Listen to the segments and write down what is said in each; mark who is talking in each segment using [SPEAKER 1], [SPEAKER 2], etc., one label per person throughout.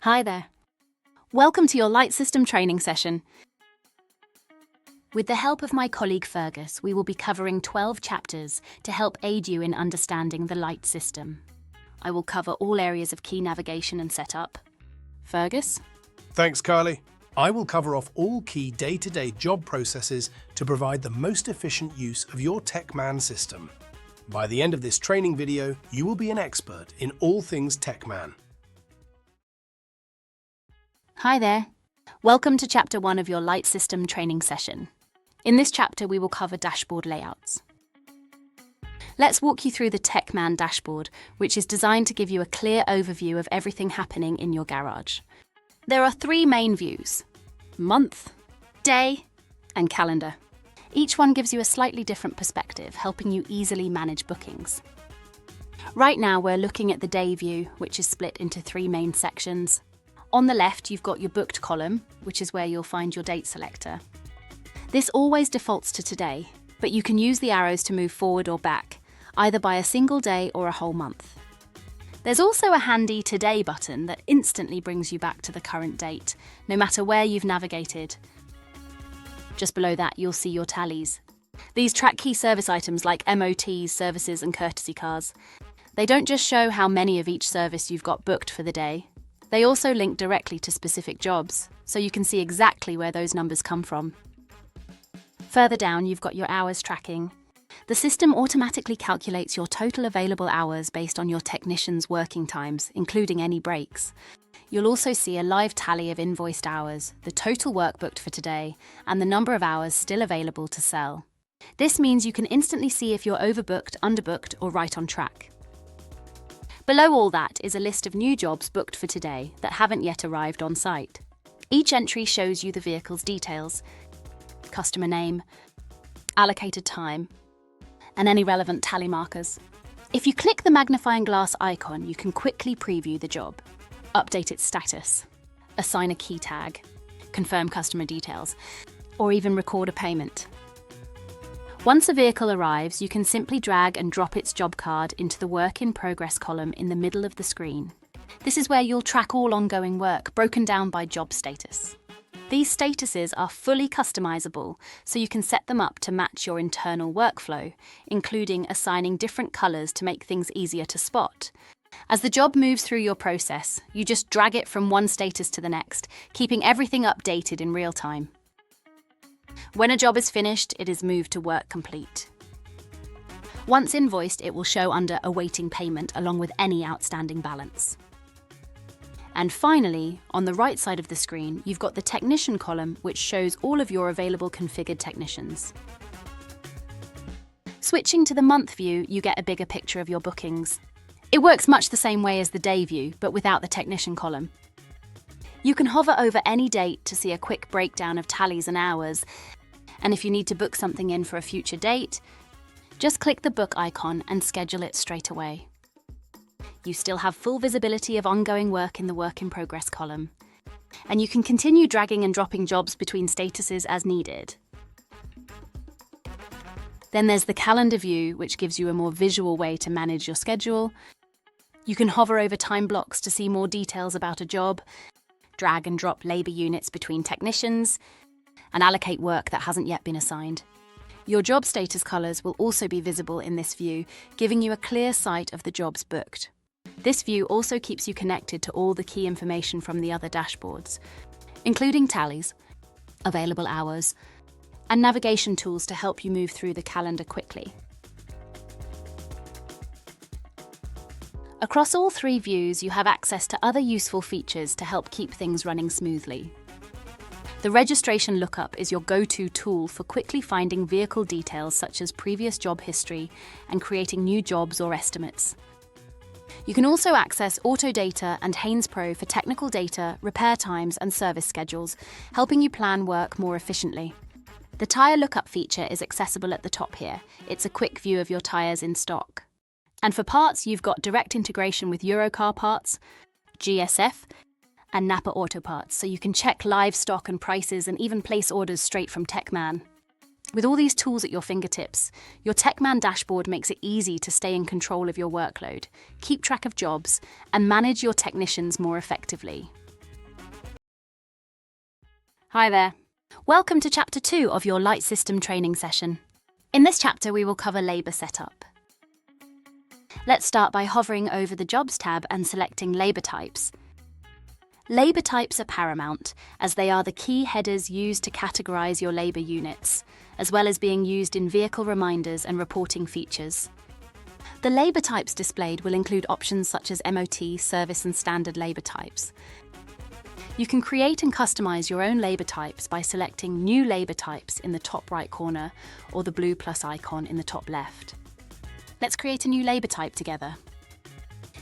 [SPEAKER 1] Hi there. Welcome to your Lite System training session. With the help of my colleague Fergus, we will be covering 12 chapters to help aid you in understanding the Lite system. I will cover all areas of key navigation and setup. Fergus?
[SPEAKER 2] Thanks, Carly. I will cover off all key day-to-day job processes to provide the most efficient use of your TechMan system. By the end of this training video, you will be an expert in all things TechMan.
[SPEAKER 1] Hi there. Welcome to Chapter 1 of your Lite System training session. In this chapter, we will cover dashboard layouts. Let's walk you through the TechMan dashboard, which is designed to give you a clear overview of everything happening in your garage. There are 3 main views: month, day, and calendar. Each one gives you a slightly different perspective, helping you easily manage bookings. Right now, we're looking at the day view, which is split into 3 main sections. On the left, you've got your booked column, which is where you'll find your date selector. This always defaults to today, but you can use the arrows to move forward or back, either by a single day or a whole month. There's also a handy Today button that instantly brings you back to the current date, no matter where you've navigated. Just below that, you'll see your tallies. These track key service items like MOTs, services, and courtesy cars. They don't just show how many of each service you've got booked for the day. They also link directly to specific jobs, so you can see exactly where those numbers come from. Further down, you've got your hours tracking. The system automatically calculates your total available hours based on your technician's working times, including any breaks. You'll also see a live tally of invoiced hours, the total work booked for today, and the number of hours still available to sell. This means you can instantly see if you're overbooked, underbooked, or right on track. Below all that is a list of new jobs booked for today that haven't yet arrived on site. Each entry shows you the vehicle's details, customer name, allocated time, and any relevant tally markers. If you click the magnifying glass icon, you can quickly preview the job, update its status, assign a key tag, confirm customer details, or even record a payment. Once a vehicle arrives, you can simply drag and drop its job card into the Work in Progress column in the middle of the screen. This is where you'll track all ongoing work, broken down by job status. These statuses are fully customizable, so you can set them up to match your internal workflow, including assigning different colors to make things easier to spot. As the job moves through your process, you just drag it from one status to the next, keeping everything updated in real time. When a job is finished, it is moved to Work Complete. Once invoiced, it will show under Awaiting Payment along with any outstanding balance. And finally, on the right side of the screen, you've got the Technician column, which shows all of your available configured technicians. Switching to the month view, you get a bigger picture of your bookings. It works much the same way as the day view, but without the Technician column. You can hover over any date to see a quick breakdown of tallies and hours, and if you need to book something in for a future date, just click the book icon and schedule it straight away. You still have full visibility of ongoing work in the Work in Progress column, and you can continue dragging and dropping jobs between statuses as needed. Then there's the calendar view, which gives you a more visual way to manage your schedule. You can hover over time blocks to see more details about a job, drag and drop labour units between technicians, and allocate work that hasn't yet been assigned. Your job status colours will also be visible in this view, giving you a clear sight of the jobs booked. This view also keeps you connected to all the key information from the other dashboards, including tallies, available hours, and navigation tools to help you move through the calendar quickly. Across all 3 views, you have access to other useful features to help keep things running smoothly. The registration lookup is your go-to tool for quickly finding vehicle details such as previous job history and creating new jobs or estimates. You can also access Auto Data and Haynes Pro for technical data, repair times, and service schedules, helping you plan work more efficiently. The tyre lookup feature is accessible at the top here. It's a quick view of your tyres in stock. And for parts, you've got direct integration with Europcar parts, GSF, and Napa Auto Parts, so you can check live stock and prices and even place orders straight from TechMan. With all these tools at your fingertips, your TechMan dashboard makes it easy to stay in control of your workload, keep track of jobs, and manage your technicians more effectively. Hi there. Welcome to Chapter 2 of your Lite System training session. In this chapter, we will cover labour setup. Let's start by hovering over the Jobs tab and selecting Labour Types. Labour types are paramount, as they are the key headers used to categorise your labour units, as well as being used in vehicle reminders and reporting features. The labour types displayed will include options such as MOT, service and standard labour types. You can create and customise your own labour types by selecting New Labour Types in the top right corner or the blue plus icon in the top left. Let's create a new labour type together.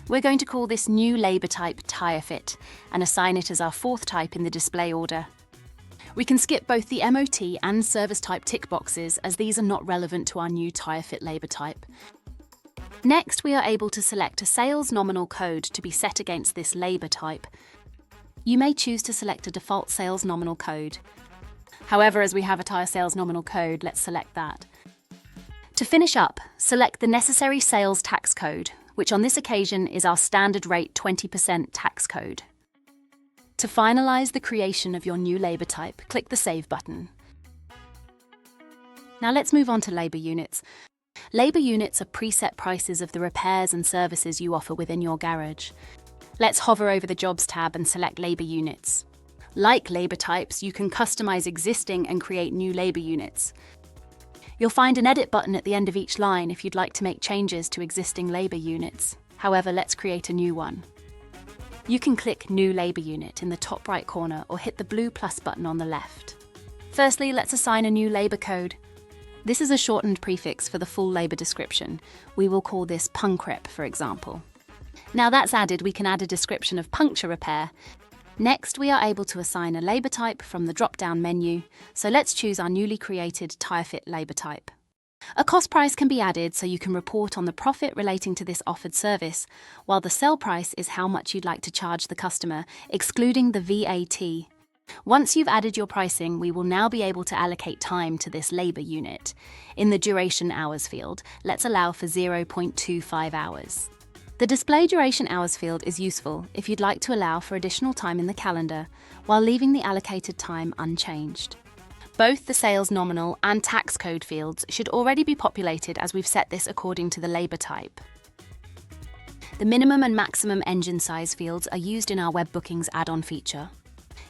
[SPEAKER 1] We're going to call this new labour type Tyre Fit and assign it as our fourth type in the display order. We can skip both the MOT and service type tick boxes as these are not relevant to our new Tyre Fit labour type. Next, we are able to select a sales nominal code to be set against this labour type. You may choose to select a default sales nominal code. However, as we have a tyre sales nominal code, let's select that. To finish up, select the necessary sales tax code, which on this occasion is our standard rate 20% tax code. To finalise the creation of your new labour type, click the Save button. Now let's move on to labour units. Labour units are preset prices of the repairs and services you offer within your garage. Let's hover over the Jobs tab and select Labour Units. Like labour types, you can customise existing and create new labour units. You'll find an Edit button at the end of each line if you'd like to make changes to existing labour units. However, let's create a new one. You can click New Labour Unit in the top right corner or hit the blue plus button on the left. Firstly, let's assign a new labour code. This is a shortened prefix for the full labour description. We will call this PUNCREP, for example. Now that's added, we can add a description of puncture repair. Next, we are able to assign a labour type from the drop-down menu, so let's choose our newly created Tyre Fit labour type. A cost price can be added so you can report on the profit relating to this offered service, while the sell price is how much you'd like to charge the customer, excluding the VAT. Once you've added your pricing, we will now be able to allocate time to this labour unit. In the duration hours field, let's allow for 0.25 hours. The display duration hours field is useful if you'd like to allow for additional time in the calendar, while leaving the allocated time unchanged. Both the sales nominal and tax code fields should already be populated as we've set this according to the labour type. The minimum and maximum engine size fields are used in our web bookings add-on feature.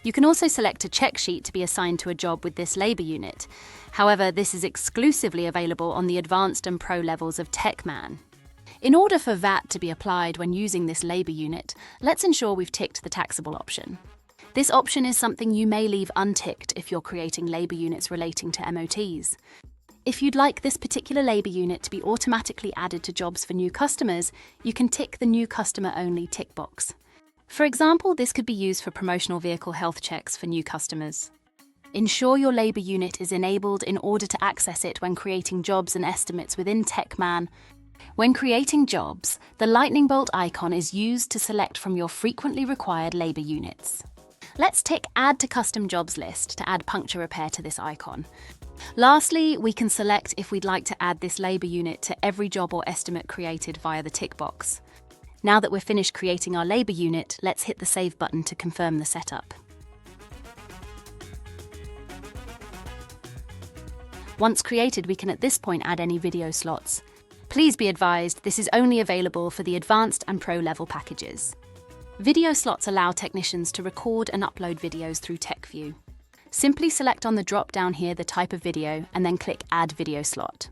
[SPEAKER 1] You can also select a check sheet to be assigned to a job with this labour unit. However, this is exclusively available on the advanced and pro levels of TechMan. In order for VAT to be applied when using this labour unit, let's ensure we've ticked the taxable option. This option is something you may leave unticked if you're creating labour units relating to MOTs. If you'd like this particular labour unit to be automatically added to jobs for new customers, you can tick the New Customer Only tick box. For example, this could be used for promotional vehicle health checks for new customers. Ensure your labour unit is enabled in order to access it when creating jobs and estimates within TechMan. When creating jobs, the lightning bolt icon is used to select from your frequently required labour units. Let's tick Add to Custom Jobs list to add puncture repair to this icon. Lastly, we can select if we'd like to add this labour unit to every job or estimate created via the tick box. Now that we're finished creating our labour unit, let's hit the Save button to confirm the setup. Once created, we can at this point add any video slots. Please be advised, this is only available for the advanced and pro level packages. Video slots allow technicians to record and upload videos through TechView. Simply select on the drop-down here the type of video and then click Add Video Slot.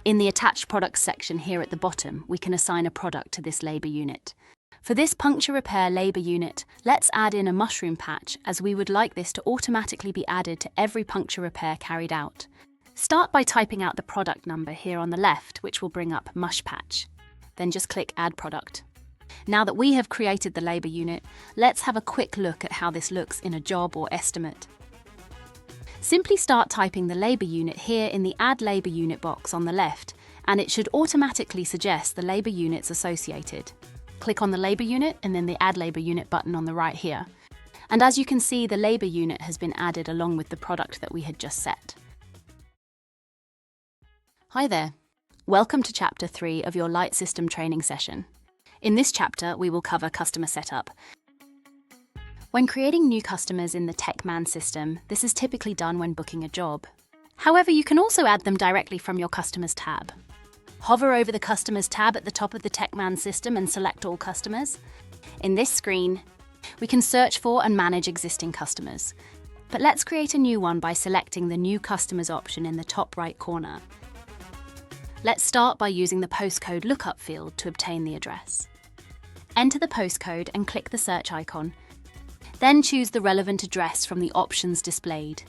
[SPEAKER 1] In the Attached Products section here at the bottom, we can assign a product to this labour unit. For this puncture repair labour unit, let's add in a mushroom patch, as we would like this to automatically be added to every puncture repair carried out. Start by typing out the product number here on the left, which will bring up Mush Patch. Then just click Add Product. Now that we have created the labour unit, let's have a quick look at how this looks in a job or estimate. Simply start typing the labour unit here in the Add Labour Unit box on the left, and it should automatically suggest the labour units associated. Click on the labour unit and then the Add Labour Unit button on the right here. And as you can see, the labour unit has been added along with the product that we had just set. Hi there. Welcome to Chapter 3 of your Lite System training session. In this chapter, we will cover customer setup. When creating new customers in the TechMan system, this is typically done when booking a job. However, you can also add them directly from your Customers tab. Hover over the Customers tab at the top of the TechMan system and select All Customers. In this screen, we can search for and manage existing customers. But let's create a new one by selecting the New Customers option in the top right corner. Let's start by using the postcode lookup field to obtain the address. Enter the postcode and click the search icon. Then choose the relevant address from the options displayed.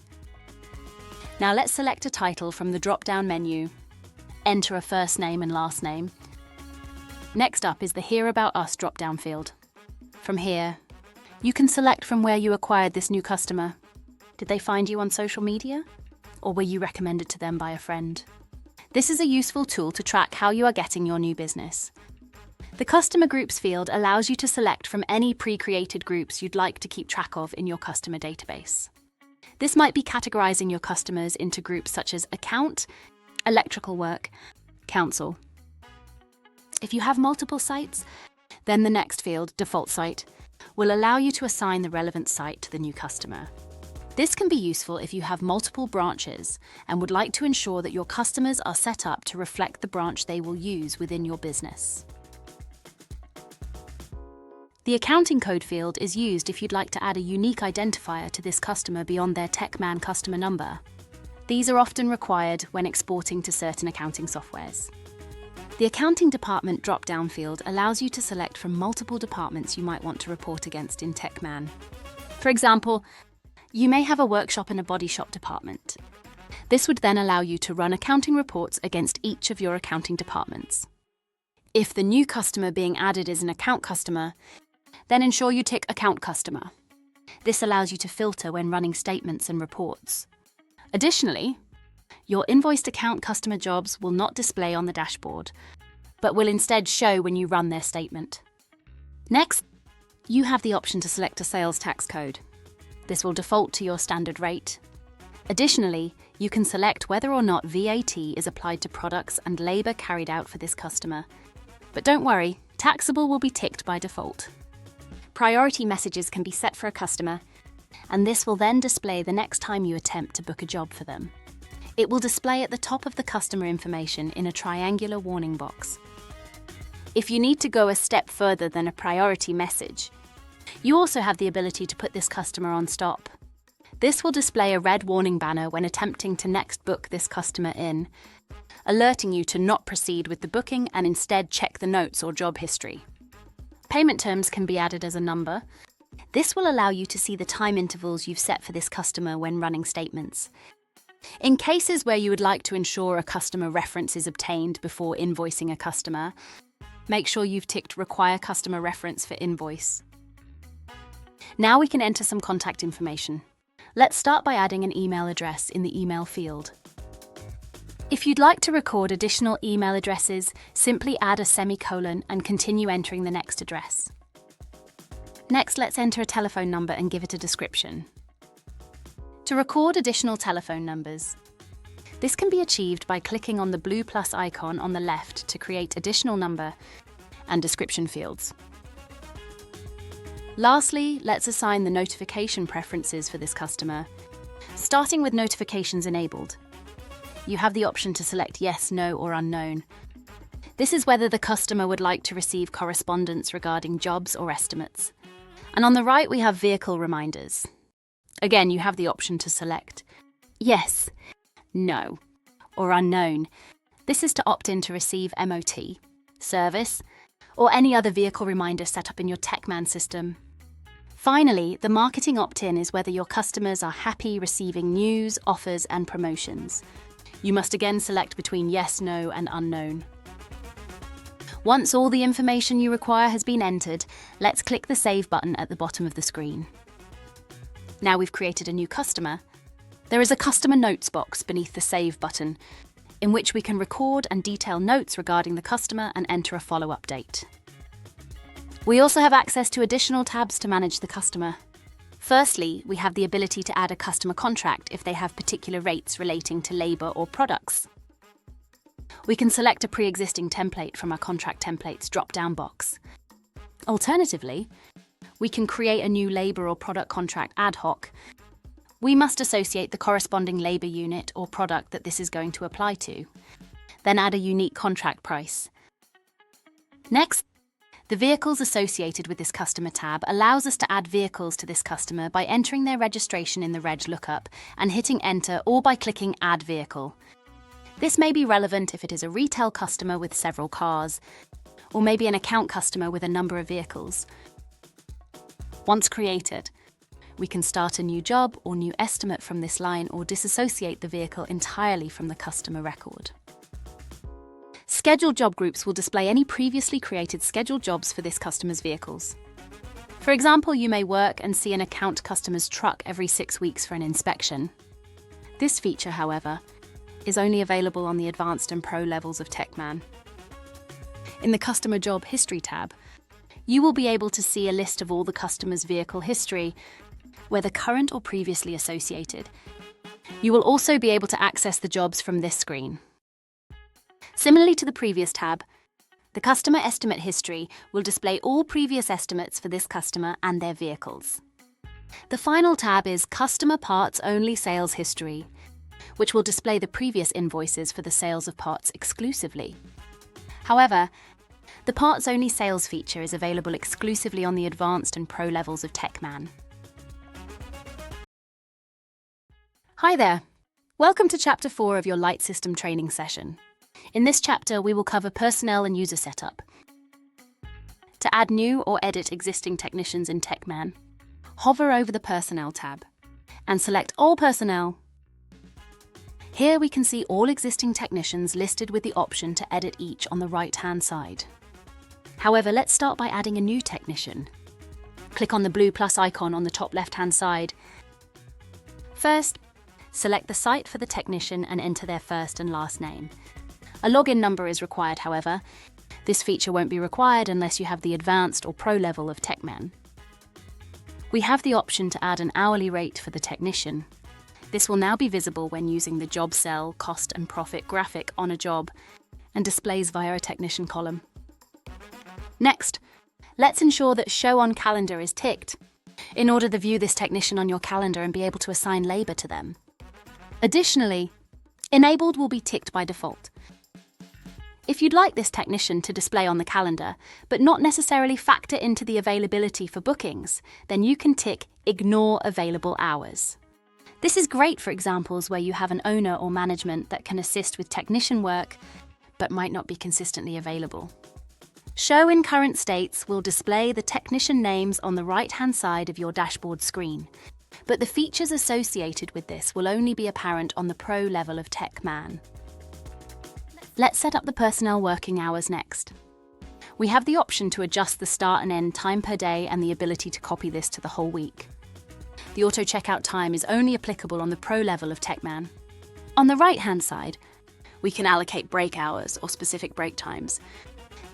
[SPEAKER 1] Now let's select a title from the drop-down menu. Enter a first name and last name. Next up is the Hear About Us drop-down field. From here, you can select from where you acquired this new customer. Did they find you on social media? Or were you recommended to them by a friend? This is a useful tool to track how you are getting your new business. The Customer Groups field allows you to select from any pre-created groups you'd like to keep track of in your customer database. This might be categorizing your customers into groups such as account, electrical work, council. If you have multiple sites, then the next field, default site, will allow you to assign the relevant site to the new customer. This can be useful if you have multiple branches and would like to ensure that your customers are set up to reflect the branch they will use within your business. The accounting code field is used if you'd like to add a unique identifier to this customer beyond their TechMan customer number. These are often required when exporting to certain accounting softwares. The accounting department drop-down field allows you to select from multiple departments you might want to report against in TechMan. For example, you may have a workshop and a body shop department. This would then allow you to run accounting reports against each of your accounting departments. If the new customer being added is an account customer, then ensure you tick Account Customer. This allows you to filter when running statements and reports. Additionally, your invoiced account customer jobs will not display on the dashboard, but will instead show when you run their statement. Next, you have the option to select a sales tax code. This will default to your standard rate. Additionally, you can select whether or not VAT is applied to products and labour carried out for this customer. But don't worry, taxable will be ticked by default. Priority messages can be set for a customer, and this will then display the next time you attempt to book a job for them. It will display at the top of the customer information in a triangular warning box. If you need to go a step further than a priority message, you also have the ability to put this customer on stop. This will display a red warning banner when attempting to next book this customer in, alerting you to not proceed with the booking and instead check the notes or job history. Payment terms can be added as a number. This will allow you to see the time intervals you've set for this customer when running statements. In cases where you would like to ensure a customer reference is obtained before invoicing a customer, make sure you've ticked Require Customer Reference for Invoice. Now we can enter some contact information. Let's start by adding an email address in the email field. If you'd like to record additional email addresses, simply add a semicolon and continue entering the next address. Next, let's enter a telephone number and give it a description. To record additional telephone numbers, this can be achieved by clicking on the blue plus icon on the left to create additional number and description fields. Lastly, let's assign the notification preferences for this customer. Starting with notifications enabled, you have the option to select yes, no, or unknown. This is whether the customer would like to receive correspondence regarding jobs or estimates. And on the right, we have vehicle reminders. Again, you have the option to select yes, no, or unknown. This is to opt in to receive MOT, service, or any other vehicle reminder set up in your TechMan system. Finally, the marketing opt-in is whether your customers are happy receiving news, offers, and promotions. You must again select between yes, no, and unknown. Once all the information you require has been entered, let's click the Save button at the bottom of the screen. Now we've created a new customer. There is a Customer Notes box beneath the Save button, in which we can record and detail notes regarding the customer and enter a follow-up date. We also have access to additional tabs to manage the customer. Firstly, we have the ability to add a customer contract if they have particular rates relating to labour or products. We can select a pre-existing template from our Contract Templates drop-down box. Alternatively, we can create a new labour or product contract ad hoc. We must associate the corresponding labour unit or product that this is going to apply to, then add a unique contract price. Next, the Vehicles associated with this customer tab allows us to add vehicles to this customer by entering their registration in the Reg lookup and hitting Enter, or by clicking Add Vehicle. This may be relevant if it is a retail customer with several cars, or maybe an account customer with a number of vehicles. Once created, we can start a new job or new estimate from this line, or disassociate the vehicle entirely from the customer record. Scheduled job groups will display any previously created scheduled jobs for this customer's vehicles. For example, you may work and see an account customer's truck every 6 weeks for an inspection. This feature, however, is only available on the Advanced and Pro levels of TechMan. In the Customer Job History tab, you will be able to see a list of all the customer's vehicle history, whether current or previously associated. You will also be able to access the jobs from this screen. Similarly to the previous tab, the Customer Estimate History will display all previous estimates for this customer and their vehicles. The final tab is Customer Parts Only Sales History, which will display the previous invoices for the sales of parts exclusively. However, the Parts Only Sales feature is available exclusively on the Advanced and Pro levels of TechMan. Hi there! Welcome to Chapter 4 of your Lite System training session. In this chapter, we will cover personnel and user setup. To add new or edit existing technicians in TechMan, hover over the Personnel tab and select All Personnel. Here we can see all existing technicians listed with the option to edit each on the right-hand side. However, let's start by adding a new technician. Click on the blue plus icon on the top left-hand side. First, select the site for the technician and enter their first and last name. A login number is required, however. This feature won't be required unless you have the Advanced or Pro level of TechMan. We have the option to add an hourly rate for the technician. This will now be visible when using the Job Cell Cost and Profit graphic on a job and displays via a technician column. Next, let's ensure that Show on Calendar is ticked in order to view this technician on your calendar and be able to assign labour to them. Additionally, Enabled will be ticked by default. If you'd like this technician to display on the calendar, but not necessarily factor into the availability for bookings, then you can tick Ignore Available Hours. This is great for examples where you have an owner or management that can assist with technician work, but might not be consistently available. Show in Current States will display the technician names on the right-hand side of your dashboard screen, but the features associated with this will only be apparent on the Pro level of TechMan. Let's set up the personnel working hours next. We have the option to adjust the start and end time per day and the ability to copy this to the whole week. The auto checkout time is only applicable on the Pro level of TechMan. On the right-hand side, we can allocate break hours or specific break times.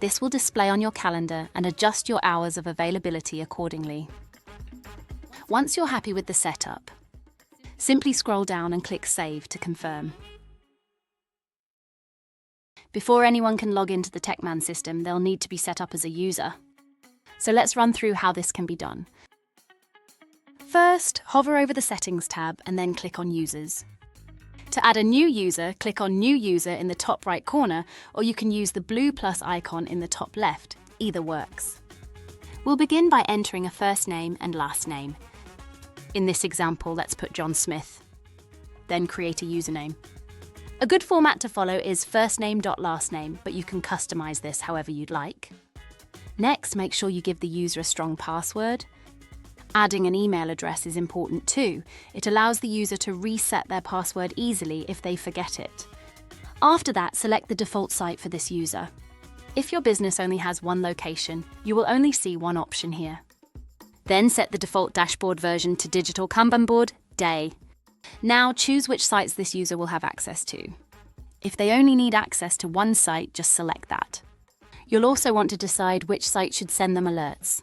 [SPEAKER 1] This will display on your calendar and adjust your hours of availability accordingly. Once you're happy with the setup, simply scroll down and click Save to confirm. Before anyone can log into the TechMan system, they'll need to be set up as a user. So let's run through how this can be done. First, hover over the Settings tab and then click on Users. To add a new user, click on New User in the top right corner, or you can use the blue plus icon in the top left. Either works. We'll begin by entering a first name and last name. In this example, let's put John Smith. Then create a username. A good format to follow is first name.last name, but you can customize this however you'd like. Next, make sure you give the user a strong password. Adding an email address is important too. It allows the user to reset their password easily if they forget it. After that, select the default site for this user. If your business only has one location, you will only see one option here. Then set the default dashboard version to Digital Kanban board, Day. Now choose which sites this user will have access to. If they only need access to one site, just select that. You'll also want to decide which site should send them alerts.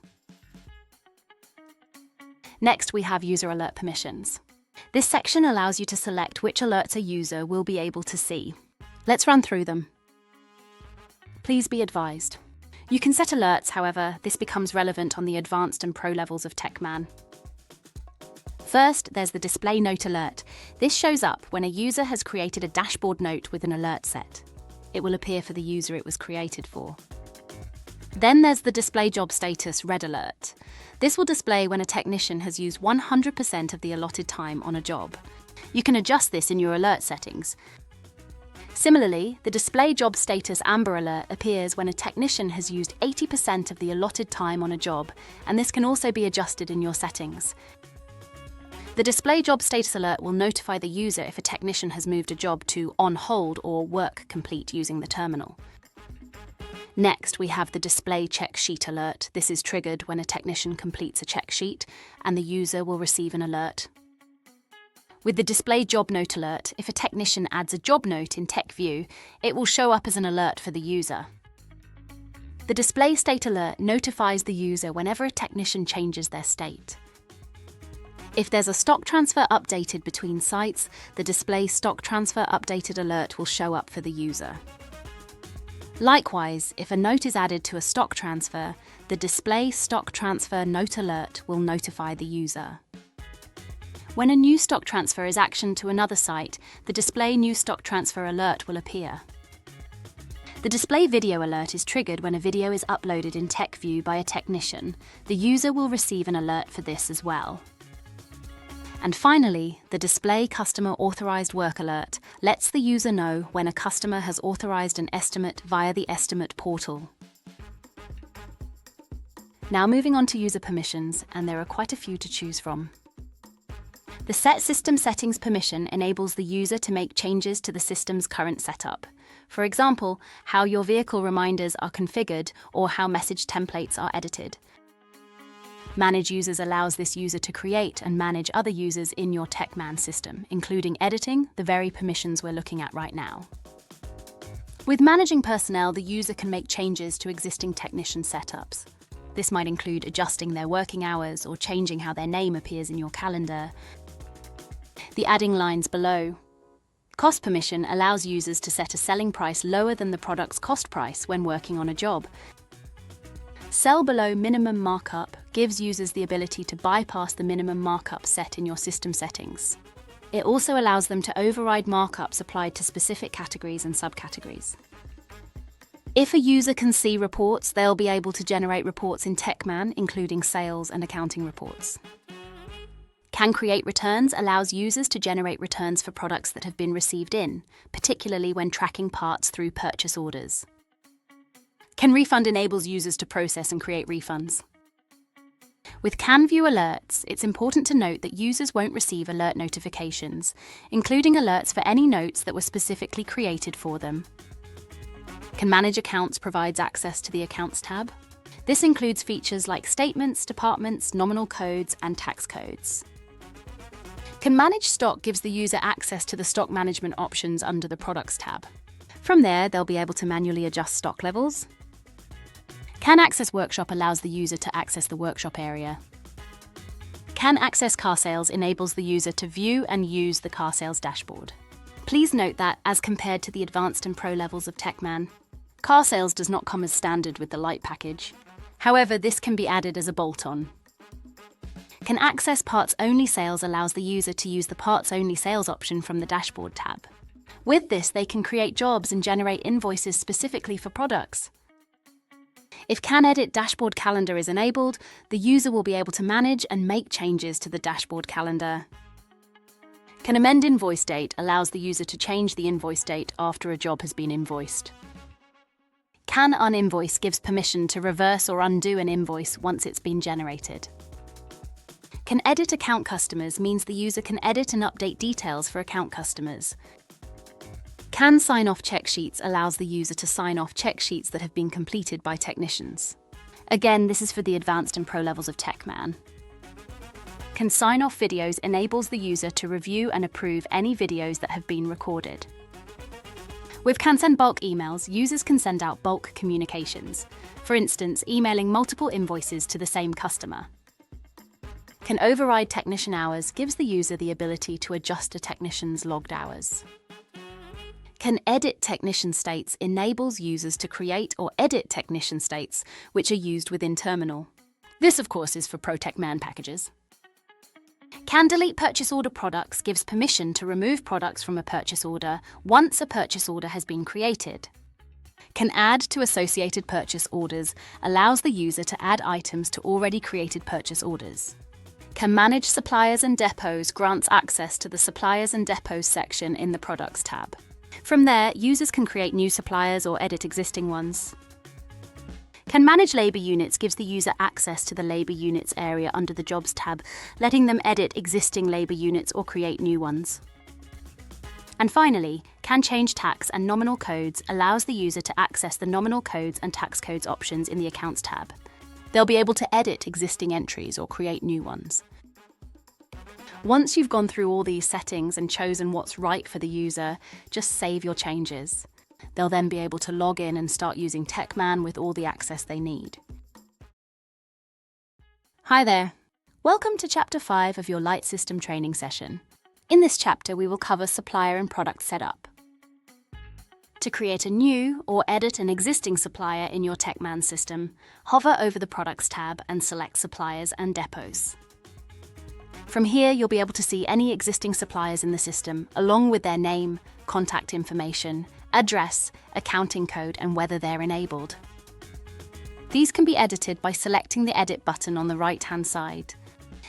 [SPEAKER 1] Next, we have User Alert Permissions. This section allows you to select which alerts a user will be able to see. Let's run through them. Please be advised, You can set alerts, however, this becomes relevant on the advanced and pro levels of TechMan. First, there's the display note alert. This shows up when a user has created a dashboard note with an alert set. It will appear for the user it was created for. Then there's the display job status red alert. This will display when a technician has used 100% of the allotted time on a job. You can adjust this in your alert settings. Similarly, the display job status amber alert appears when a technician has used 80% of the allotted time on a job, and this can also be adjusted in your settings. The display job status alert will notify the user if a technician has moved a job to on hold or work complete using the terminal. Next, we have the display check sheet alert. This is triggered when a technician completes a check sheet, and the user will receive an alert. With the display job note alert, if a technician adds a job note in TechView, it will show up as an alert for the user. The display state alert notifies the user whenever a technician changes their state. If there's a stock transfer updated between sites, the display stock transfer updated alert will show up for the user. Likewise, if a note is added to a stock transfer, the display stock transfer note alert will notify the user. When a new stock transfer is actioned to another site, the display new stock transfer alert will appear. The display video alert is triggered when a video is uploaded in TechView by a technician. The user will receive an alert for this as well. And finally, the display customer authorized work alert lets the user know when a customer has authorized an estimate via the estimate portal. Now moving on to user permissions, and there are quite a few to choose from. The Set System Settings permission enables the user to make changes to the system's current setup. For example, how your vehicle reminders are configured or how message templates are edited. Manage Users allows this user to create and manage other users in your TechMan system, including editing, the very permissions we're looking at right now. With Managing Personnel, the user can make changes to existing technician setups. This might include adjusting their working hours or changing how their name appears in your calendar. The adding lines below. Cost permission allows users to set a selling price lower than the product's cost price when working on a job. Sell below minimum markup gives users the ability to bypass the minimum markup set in your system settings. It also allows them to override markups applied to specific categories and subcategories. If a user can see reports, they'll be able to generate reports in TechMan, including sales and accounting reports. Can Create Returns allows users to generate returns for products that have been received in, particularly when tracking parts through purchase orders. Can Refund enables users to process and create refunds. With Can View Alerts, it's important to note that users won't receive alert notifications, including alerts for any notes that were specifically created for them. Can Manage Accounts provides access to the Accounts tab. This includes features like statements, departments, nominal codes, and tax codes. Can Manage Stock gives the user access to the stock management options under the Products tab. From there, they'll be able to manually adjust stock levels. Can Access Workshop allows the user to access the workshop area. Can Access Car Sales enables the user to view and use the car sales dashboard. Please note that, as compared to the advanced and pro levels of TechMan, car sales does not come as standard with the Lite package. However, this can be added as a bolt-on. Can Access Parts Only Sales allows the user to use the Parts Only Sales option from the Dashboard tab. With this, they can create jobs and generate invoices specifically for products. If Can Edit Dashboard Calendar is enabled, the user will be able to manage and make changes to the dashboard calendar. Can Amend Invoice Date allows the user to change the invoice date after a job has been invoiced. Can Uninvoice gives permission to reverse or undo an invoice once it's been generated. Can Edit Account Customers means the user can edit and update details for account customers. Can Sign Off Check Sheets allows the user to sign off check sheets that have been completed by technicians. Again, this is for the advanced and pro levels of TechMan. Can Sign Off Videos enables the user to review and approve any videos that have been recorded. With Can Send Bulk Emails, users can send out bulk communications, for instance, emailing multiple invoices to the same customer. Can Override Technician Hours gives the user the ability to adjust a technician's logged hours. Can edit technician states enables users to create or edit technician states which are used within terminal. This, of course, is for Pro TechMan packages. Can delete purchase order products gives permission to remove products from a purchase order once a purchase order has been created. Can add to associated purchase orders allows the user to add items to already created purchase orders. Can manage suppliers and depots grants access to the suppliers and depots section in the products tab. From there, users can create new suppliers or edit existing ones. Can manage labour units gives the user access to the labour units area under the Jobs tab, letting them edit existing labour units or create new ones. And finally, can change tax and nominal codes allows the user to access the nominal codes and tax codes options in the Accounts tab. They'll be able to edit existing entries or create new ones. Once you've gone through all these settings and chosen what's right for the user, just save your changes. They'll then be able to log in and start using TechMan with all the access they need. Hi there. Welcome to Chapter 5 of your Lite System training session. In this chapter, we will cover supplier and product setup. To create a new or edit an existing supplier in your TechMan system, hover over the Products tab and select Suppliers and Depots. From here, you'll be able to see any existing suppliers in the system, along with their name, contact information, address, accounting code, and whether they're enabled. These can be edited by selecting the Edit button on the right-hand side.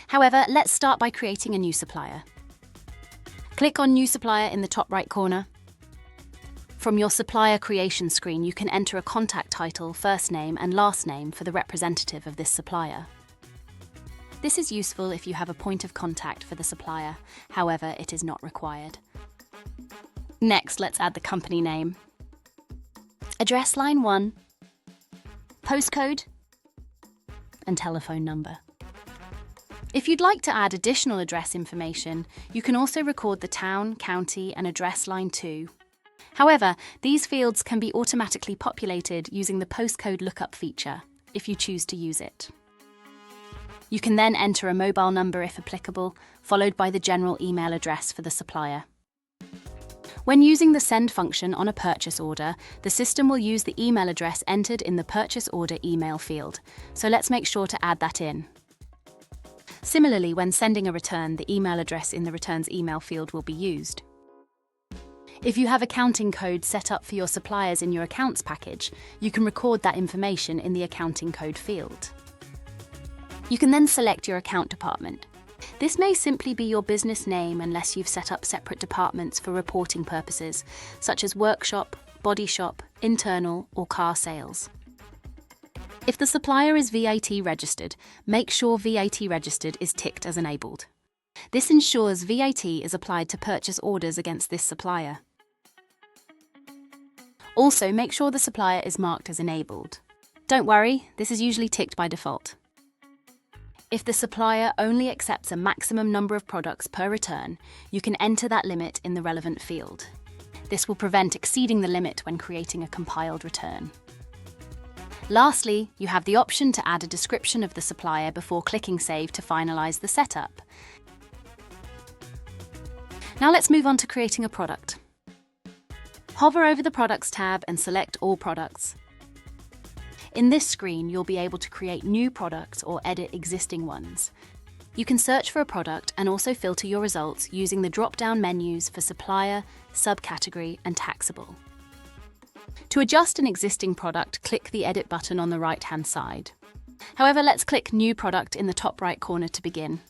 [SPEAKER 1] However, let's start by creating a new supplier. Click on New Supplier in the top right corner. From your supplier creation screen, you can enter a contact title, first name, and last name for the representative of this supplier. This is useful if you have a point of contact for the supplier, however, it is not required. Next, let's add the company name, address line 1, postcode, and telephone number. If you'd like to add additional address information, you can also record the town, county, and address line 2. However, these fields can be automatically populated using the postcode lookup feature, if you choose to use it. You can then enter a mobile number if applicable, followed by the general email address for the supplier. When using the send function on a purchase order, the system will use the email address entered in the purchase order email field, so let's make sure to add that in. Similarly, when sending a return, the email address in the returns email field will be used. If you have accounting code set up for your suppliers in your accounts package, you can record that information in the accounting code field. You can then select your account department. This may simply be your business name unless you've set up separate departments for reporting purposes, such as workshop, body shop, internal, or car sales. If the supplier is VAT registered, make sure VAT registered is ticked as enabled. This ensures VAT is applied to purchase orders against this supplier. Also, make sure the supplier is marked as enabled. Don't worry, this is usually ticked by default. If the supplier only accepts a maximum number of products per return, you can enter that limit in the relevant field. This will prevent exceeding the limit when creating a compiled return. Lastly, you have the option to add a description of the supplier before clicking Save to finalize the setup. Now let's move on to creating a product. Hover over the Products tab and select All Products. In this screen, you'll be able to create new products or edit existing ones. You can search for a product and also filter your results using the drop-down menus for supplier, subcategory, and taxable. To adjust an existing product, click the Edit button on the right-hand side. However, let's click New Product in the top right corner to begin.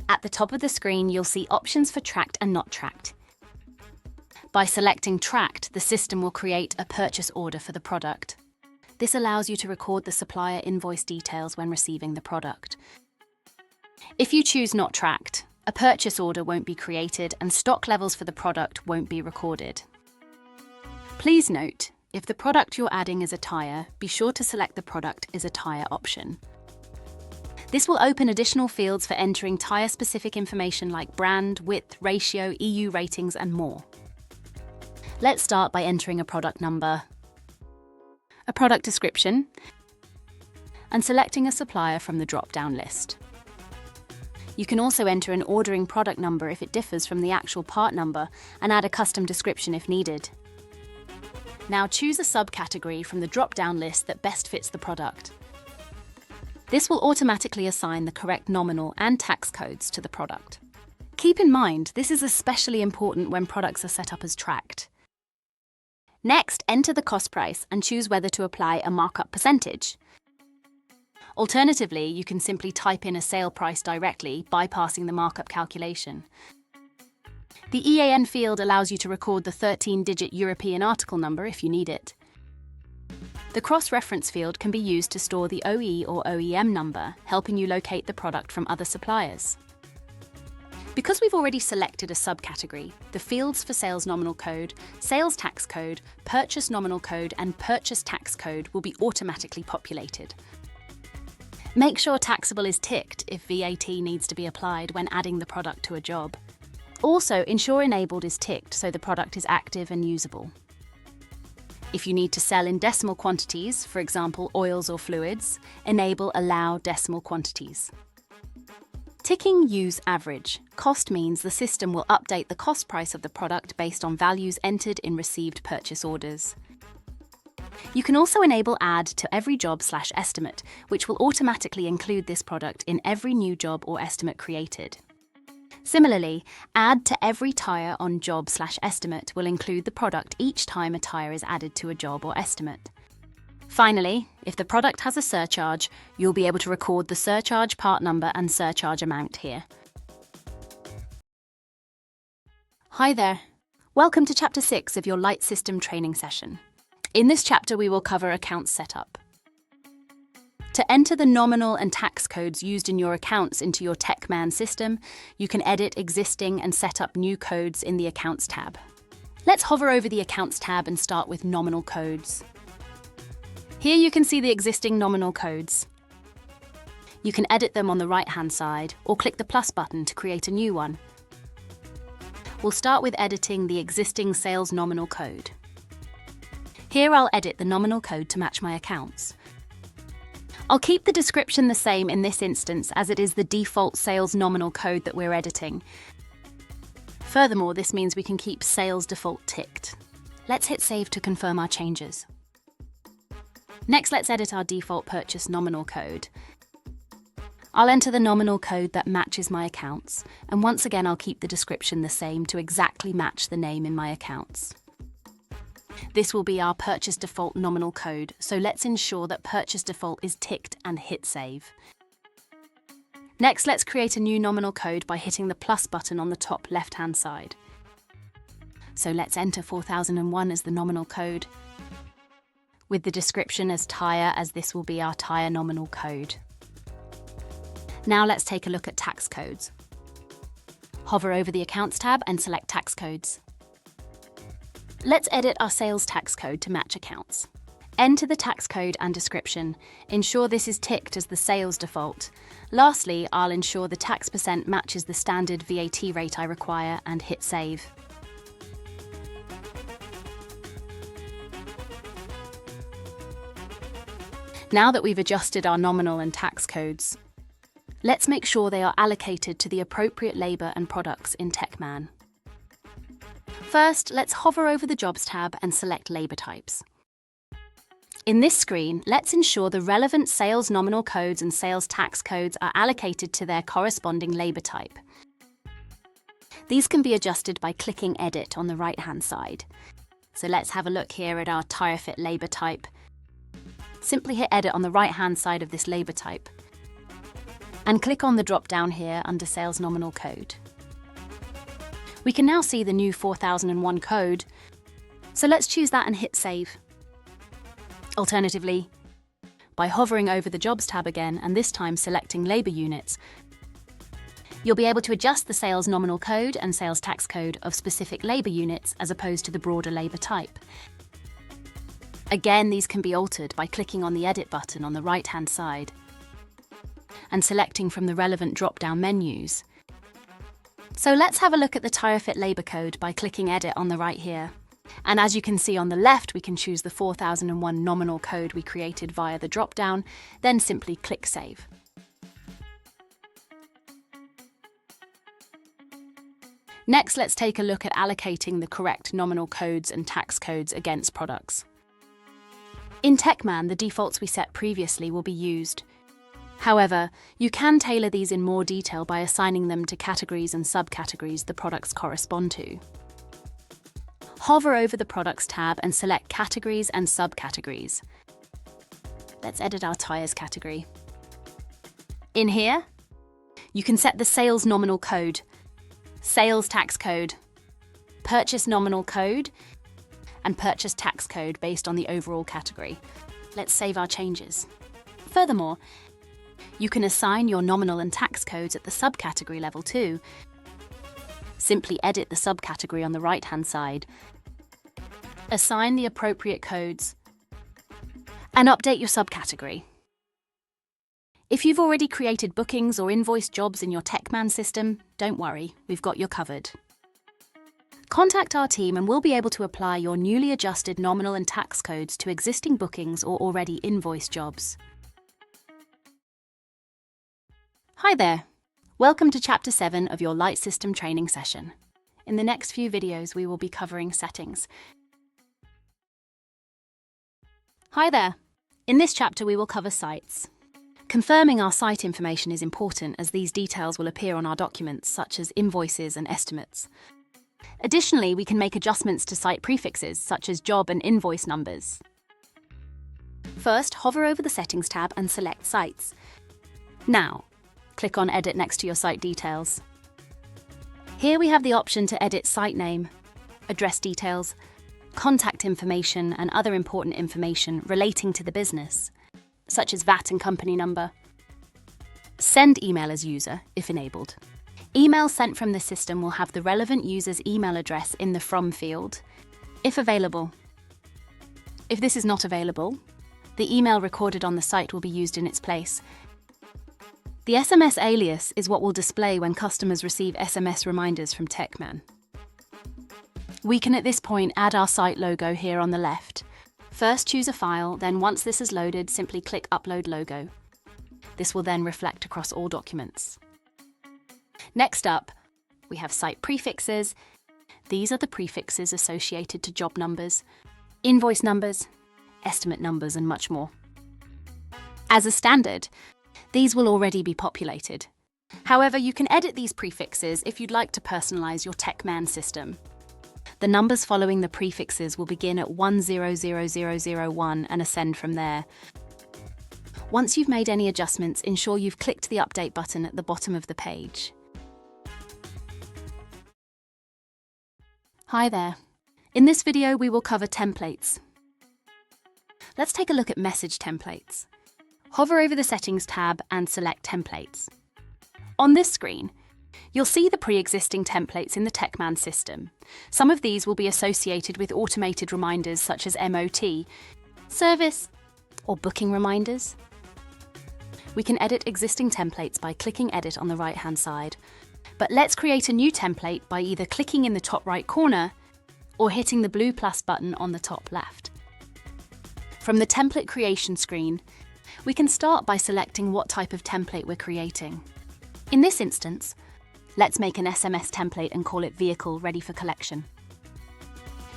[SPEAKER 1] At the top of the screen, you'll see options for tracked and not tracked. By selecting Tracked, the system will create a purchase order for the product. This allows you to record the supplier invoice details when receiving the product. If you choose Not Tracked, a purchase order won't be created and stock levels for the product won't be recorded. Please note, if the product you're adding is a tyre, be sure to select the Product is a tyre option. This will open additional fields for entering tyre-specific information like brand, width, ratio, EU ratings, and more. Let's start by entering a product number, a product description, and selecting a supplier from the drop-down list. You can also enter an ordering product number if it differs from the actual part number and add a custom description if needed. Now choose a subcategory from the drop-down list that best fits the product. This will automatically assign the correct nominal and tax codes to the product. Keep in mind, this is especially important when products are set up as tracked. Next, enter the cost price and choose whether to apply a markup percentage. Alternatively, you can simply type in a sale price directly, bypassing the markup calculation. The EAN field allows you to record the 13-digit European article number if you need it. The cross-reference field can be used to store the OE or OEM number, helping you locate the product from other suppliers. Because we've already selected a subcategory, the fields for sales nominal code, sales tax code, purchase nominal code, and purchase tax code will be automatically populated. Make sure taxable is ticked if VAT needs to be applied when adding the product to a job. Also, ensure enabled is ticked so the product is active and usable. If you need to sell in decimal quantities, for example oils or fluids, enable allow decimal quantities. Ticking use average cost means the system will update the cost price of the product based on values entered in received purchase orders. You can also enable add to every job/estimate, which will automatically include this product in every new job or estimate created. Similarly, add to every tire on job/estimate will include the product each time a tire is added to a job or estimate. Finally, if the product has a surcharge, you'll be able to record the surcharge part number and surcharge amount here. Hi there. Welcome to Chapter 6 of your Lite System training session. In this chapter, we will cover accounts setup. To enter the nominal and tax codes used in your accounts into your TechMan system, you can edit existing and set up new codes in the Accounts tab. Let's hover over the Accounts tab and start with Nominal Codes. Here you can see the existing nominal codes. You can edit them on the right-hand side or click the plus button to create a new one. We'll start with editing the existing sales nominal code. Here I'll edit the nominal code to match my accounts. I'll keep the description the same in this instance as it is the default sales nominal code that we're editing. Furthermore, this means we can keep sales default ticked. Let's hit save to confirm our changes. Next, let's edit our default purchase nominal code. I'll enter the nominal code that matches my accounts, and once again I'll keep the description the same to exactly match the name in my accounts. This will be our purchase default nominal code, so let's ensure that purchase default is ticked and hit save. Next, let's create a new nominal code by hitting the plus button on the top left-hand side. So let's enter 4001 as the nominal code, with the description as tire, as this will be our tire nominal code. Now let's take a look at tax codes. Hover over the Accounts tab and select Tax Codes. Let's edit our sales tax code to match accounts. Enter the tax code and description. Ensure this is ticked as the sales default. Lastly, I'll ensure the tax percent matches the standard VAT rate I require and hit save. Now that we've adjusted our nominal and tax codes, let's make sure they are allocated to the appropriate labour and products in TechMan. First, let's hover over the Jobs tab and select labour types. In this screen, let's ensure the relevant sales nominal codes and sales tax codes are allocated to their corresponding labour type. These can be adjusted by clicking Edit on the right-hand side. So let's have a look here at our tire fit labour type. Simply hit Edit on the right-hand side of this labour type and click on the drop-down here under Sales Nominal Code. We can now see the new 4001 code, so let's choose that and hit Save. Alternatively, by hovering over the Jobs tab again and this time selecting Labour Units, you'll be able to adjust the Sales Nominal Code and Sales Tax Code of specific labour units as opposed to the broader labour type. Again, these can be altered by clicking on the Edit button on the right-hand side and selecting from the relevant drop-down menus. So let's have a look at the Tire Fit Labour Code by clicking Edit on the right here. And as you can see on the left, we can choose the 4001 nominal code we created via the drop-down, then simply click Save. Next, let's take a look at allocating the correct nominal codes and tax codes against products. In TechMan, the defaults we set previously will be used. However, you can tailor these in more detail by assigning them to categories and subcategories the products correspond to. Hover over the Products tab and select Categories and Subcategories. Let's edit our tyres category. In here, you can set the sales nominal code, sales tax code, purchase nominal code, and purchase tax code based on the overall category. Let's save our changes. Furthermore, you can assign your nominal and tax codes at the subcategory level too. Simply edit the subcategory on the right-hand side, assign the appropriate codes, and update your subcategory. If you've already created bookings or invoiced jobs in your TechMan system, don't worry, we've got you covered. Contact our team and we'll be able to apply your newly adjusted nominal and tax codes to existing bookings or already invoiced jobs. Hi there! Welcome to Chapter 7 of your Lite System training session. In the next few videos, we will be covering settings. Hi there! In this chapter, we will cover sites. Confirming our site information is important as these details will appear on our documents, such as invoices and estimates. Additionally, we can make adjustments to site prefixes, such as job and invoice numbers. First, hover over the Settings tab and select Sites. Now, click on Edit next to your site details. Here we have the option to edit site name, address details, contact information and other important information relating to the business, such as VAT and company number. Send email as user, if enabled. Email sent from the system will have the relevant user's email address in the From field, if available. If this is not available, the email recorded on the site will be used in its place. The SMS alias is what will display when customers receive SMS reminders from TechMan. We can at this point add our site logo here on the left. First choose a file, then once this is loaded, simply click Upload Logo. This will then reflect across all documents. Next up, we have site prefixes. These are the prefixes associated to job numbers, invoice numbers, estimate numbers, and much more. As a standard, these will already be populated. However, you can edit these prefixes if you'd like to personalize your TechMan system. The numbers following the prefixes will begin at 100001 and ascend from there. Once you've made any adjustments, ensure you've clicked the Update button at the bottom of the page. Hi there. In this video, we will cover templates. Let's take a look at message templates. Hover over the Settings tab and select Templates. On this screen, you'll see the pre-existing templates in the TechMan system. Some of these will be associated with automated reminders such as MOT, service, or booking reminders. We can edit existing templates by clicking Edit on the right-hand side. But let's create a new template by either clicking in the top right corner or hitting the blue plus button on the top left. From the Template Creation screen, we can start by selecting what type of template we're creating. In this instance, let's make an SMS template and call it Vehicle Ready for Collection.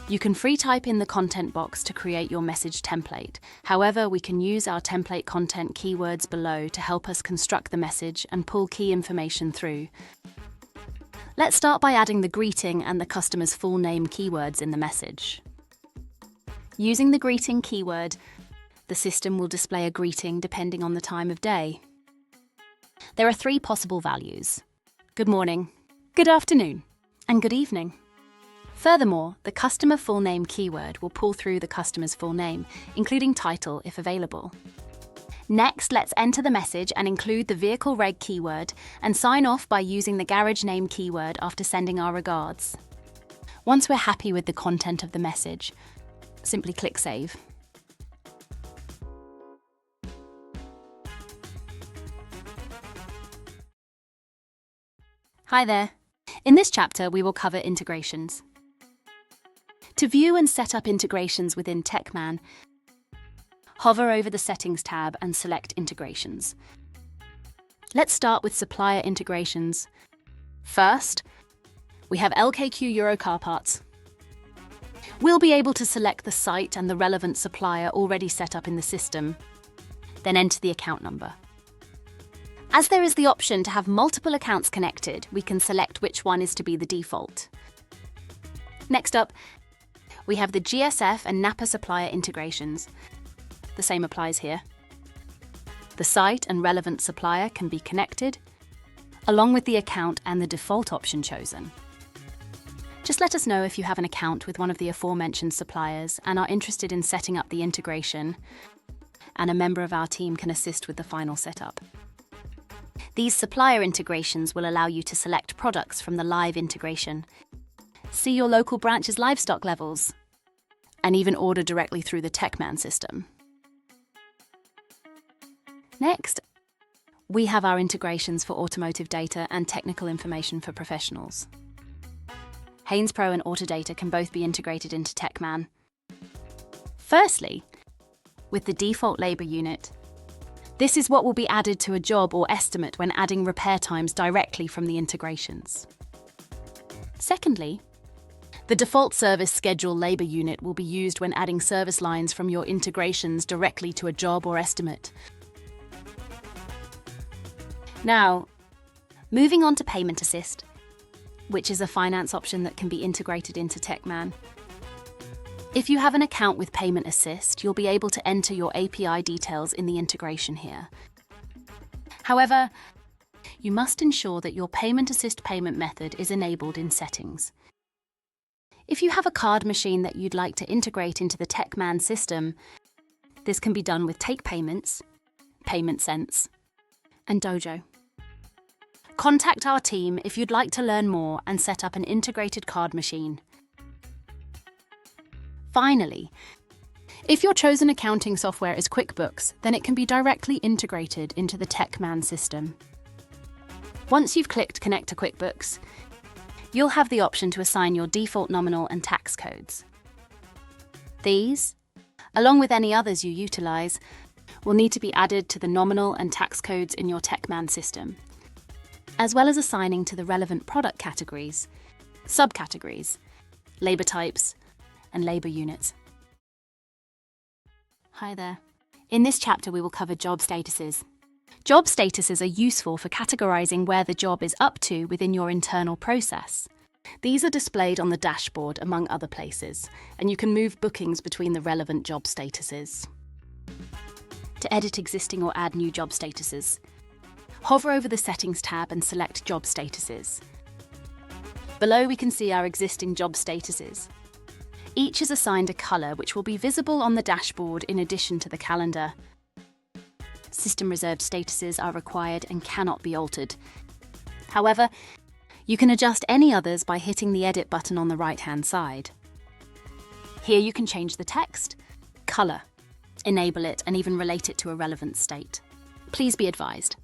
[SPEAKER 1] You can free type in the content box to create your message template. However, we can use our template content keywords below to help us construct the message and pull key information through. Let's start by adding the greeting and the customer's full name keywords in the message. Using the greeting keyword, the system will display a greeting depending on the time of day. There are 3 possible values: good morning, good afternoon, and good evening. Furthermore, the customer full name keyword will pull through the customer's full name, including title if available. Next, let's enter the message and include the vehicle reg keyword and sign off by using the garage name keyword after sending our regards. Once we're happy with the content of the message, simply click Save. Hi there. In this chapter, we will cover integrations. To view and set up integrations within TechMan, hover over the Settings tab and select Integrations. Let's start with supplier integrations. First, We have LKQ Euro car parts. We'll be able to select the site and the relevant supplier already set up in the system, then enter the account number. As there is the option to have multiple accounts connected, we can select which one is to be the default. Next up, we have the GSF and Napa supplier integrations. The same applies here. The site and relevant supplier can be connected, along with the account and the default option chosen. Just let us know if you have an account with one of the aforementioned suppliers and are interested in setting up the integration, and a member of our team can assist with the final setup. These supplier integrations will allow you to select products from the live integration, see your local branch's livestock levels, and even order directly through the TechMan system. Next, we have our integrations for automotive data and technical information for professionals. Haynes Pro and Autodata can both be integrated into TechMan. Firstly, with the default labour unit, this is what will be added to a job or estimate when adding repair times directly from the integrations. Secondly, the default service schedule labour unit will be used when adding service lines from your integrations directly to a job or estimate. Now, moving on to Payment Assist, which is a finance option that can be integrated into TechMan. If you have an account with Payment Assist, you'll be able to enter your API details in the integration here. However, you must ensure that your Payment Assist payment method is enabled in Settings. If you have a card machine that you'd like to integrate into the TechMan system, this can be done with Take Payments, Payment Sense, and Dojo. Contact our team if you'd like to learn more and set up an integrated card machine. Finally, if your chosen accounting software is QuickBooks, then it can be directly integrated into the TechMan system. Once you've clicked Connect to QuickBooks, you'll have the option to assign your default nominal and tax codes. These, along with any others you utilize, will need to be added to the nominal and tax codes in your TechMan system, as well as assigning to the relevant product categories, subcategories, labour types, and labour units. Hi there. In this chapter, we will cover job statuses. Job statuses are useful for categorising where the job is up to within your internal process. These are displayed on the dashboard, among other places, and you can move bookings between the relevant job statuses. To edit existing or add new job statuses, hover over the Settings tab and select Job Statuses. Below we can see our existing job statuses. Each is assigned a colour which will be visible on the dashboard in addition to the calendar. System reserved statuses are required and cannot be altered. However, you can adjust any others by hitting the Edit button on the right-hand side. Here you can change the text, colour, enable it, and even relate it to a relevant state. Please be advised,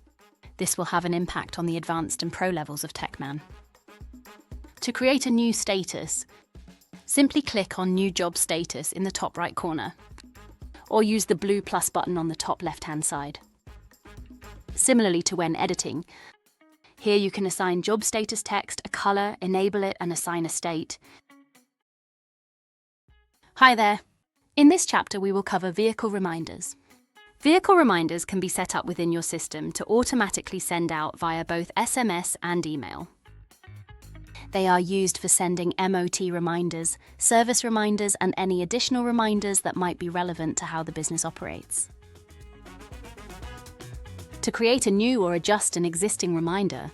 [SPEAKER 1] this will have an impact on the advanced and pro levels of TechMan. To create a new status, simply click on New Job Status in the top right corner, or use the blue plus button on the top left-hand side. Similarly to when editing, here you can assign job status text a colour, enable it, and assign a state. Hi there. In this chapter, we will cover vehicle reminders. Vehicle reminders can be set up within your system to automatically send out via both SMS and email. They are used for sending MOT reminders, service reminders, and any additional reminders that might be relevant to how the business operates. To create a new or adjust an existing reminder,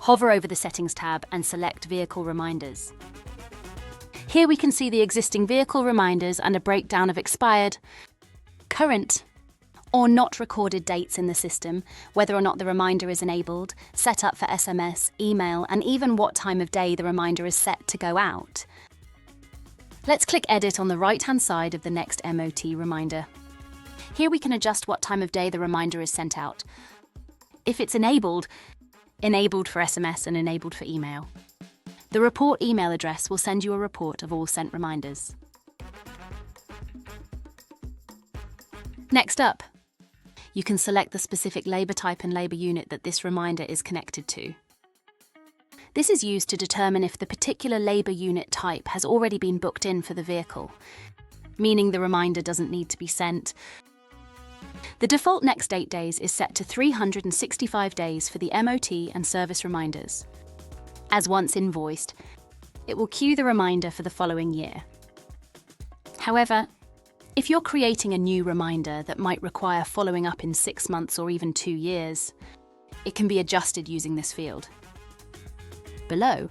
[SPEAKER 1] hover over the Settings tab and select Vehicle Reminders. Here we can see the existing vehicle reminders and a breakdown of expired, current, or not recorded dates in the system, whether or not the reminder is enabled, set up for SMS, email, and even what time of day the reminder is set to go out. Let's click Edit on the right-hand side of the next MOT reminder. Here we can adjust what time of day the reminder is sent out. If it's enabled for SMS and enabled for email. The report email address will send you a report of all sent reminders. Next up, you can select the specific labour type and labour unit that this reminder is connected to. This is used to determine if the particular labour unit type has already been booked in for the vehicle, meaning the reminder doesn't need to be sent. The default next date days is set to 365 days for the MOT and service reminders. As once invoiced, it will queue the reminder for the following year. However, if you're creating a new reminder that might require following up in 6 months or even 2 years, it can be adjusted using this field. Below,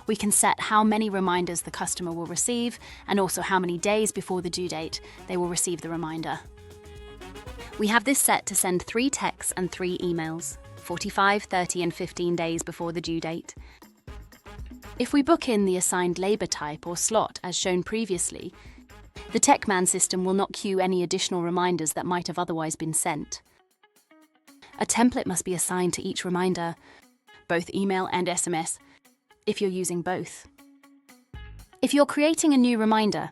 [SPEAKER 1] we can set how many reminders the customer will receive and also how many days before the due date they will receive the reminder. We have this set to send 3 texts and 3 emails, 45, 30 and 15 days before the due date. If we book in the assigned labour type or slot as shown previously, the TechMan system will not queue any additional reminders that might have otherwise been sent. A template must be assigned to each reminder, both email and SMS, if you're using both. If you're creating a new reminder,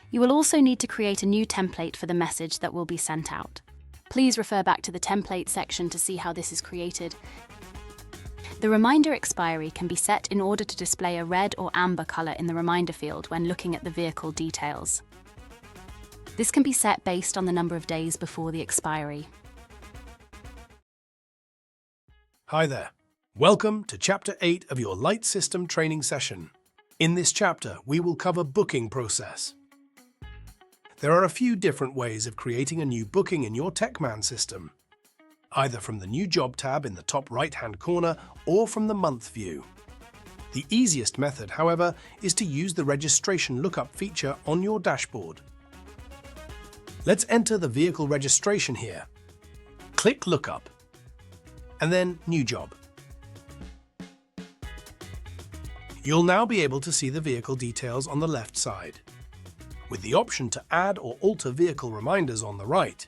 [SPEAKER 1] you will also need to create a new template for the message that will be sent out. Please refer back to the template section to see how this is created. The reminder expiry can be set in order to display a red or amber colour in the reminder field when looking at the vehicle details. This can be set based on the number of days before the expiry.
[SPEAKER 2] Hi there. Welcome to Chapter 8 of your Lite System training session. In this chapter, we will cover booking process. There are a few different ways of creating a new booking in your TechMan system, either from the New Job tab in the top right-hand corner or from the Month view. The easiest method, however, is to use the registration lookup feature on your dashboard. Let's enter the vehicle registration here. Click Lookup, and then New Job. You'll now be able to see the vehicle details on the left side, with the option to add or alter vehicle reminders on the right.